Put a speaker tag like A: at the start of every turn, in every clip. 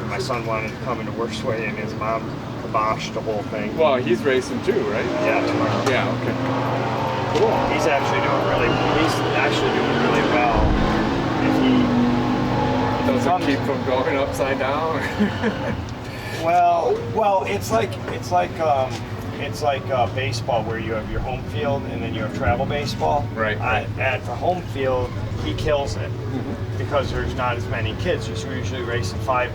A: My son wanted to come into Worksway and his mom kiboshed the whole thing.
B: Well, he's racing too, right?
A: Yeah, tomorrow.
B: Yeah, okay. Cool.
A: He's actually doing really well. If he
B: doesn't keep from going upside down.
A: well, it's like baseball where you have your home field and then you have travel baseball.
B: Right.
A: At the home field, he kills it because there's not as many kids. You're usually racing five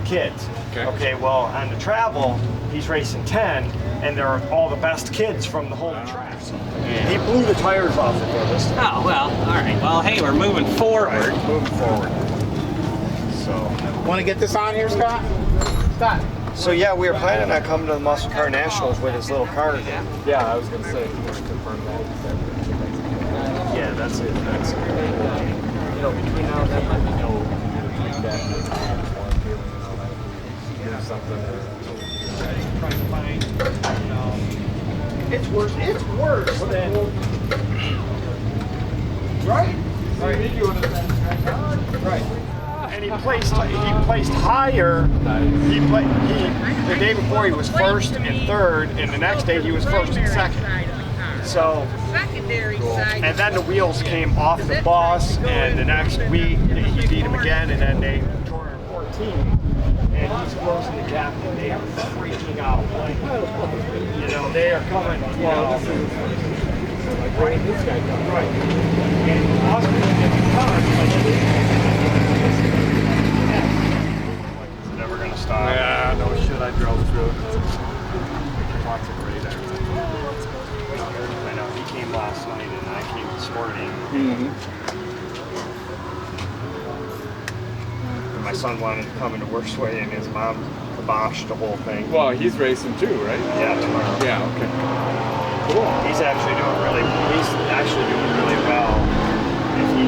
A: kids. Okay, well, on the travel, he's racing 10, and they're all the best kids from the whole track. He blew the tires off it there this time.
C: Oh, well, all right. Well, hey, we're moving forward.
A: Right, moving forward. So,
D: want to get this on here, Scott? Scott.
A: So yeah, we were planning on coming to the Muscle Car Nationals with his little car again.
B: Yeah, I was going to say, if you want to confirm that.
A: Yeah, that's it. That's it.
B: You know, between now and then, let me know that something.
A: Trying to find. It's worse. It's worse than. Right. Right. And he placed higher. The day before he was first and third, and the next day he was first and second. So, and then the wheels came off the bus, and the next week he beat him again, and then they tore him 14. And he's closing the gap, and they are freaking out. Like, you know, they are coming. You know,
B: Right, this guy comes.
A: right. And Oscar gets caught, it's never gonna stop.
B: Yeah, no shit, I drove through it.
A: Lots of great acting. I know, he came last night and I came this morning. And my son wanted to come into Worksway and his mom kiboshed the whole thing.
B: Well, he's racing too, right?
A: Yeah, tomorrow.
B: Yeah, okay. Cool.
A: He's actually doing really well. If he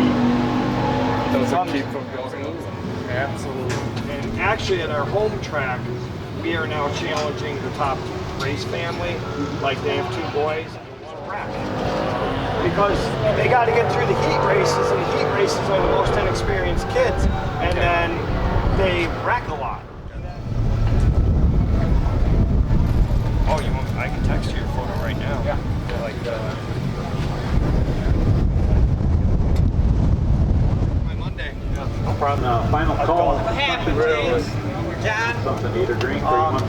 B: doesn't keep from going. Absolutely.
A: And actually at our home track, we are now challenging the top race family, like they have 2 boys, it was a wreck. Because they got to get through the heat races, and the heat races are the most inexperienced kids, and then they wreck a lot. Oh, you want? I can text you your photo right now. Yeah. Like my Monday. Yeah. No problem.
D: Final call.
C: What happened, James? John?
D: Something to eat or drink, or you want to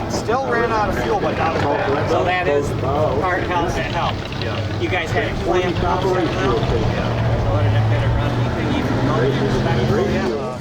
A: It still ran out of fuel, but not as bad.
C: So that is part help that helped.
A: Yeah.
C: You guys had it planned out for
D: operation
C: now?
D: will take.
C: So what did it better run anything even remotely respectful?
A: Yeah.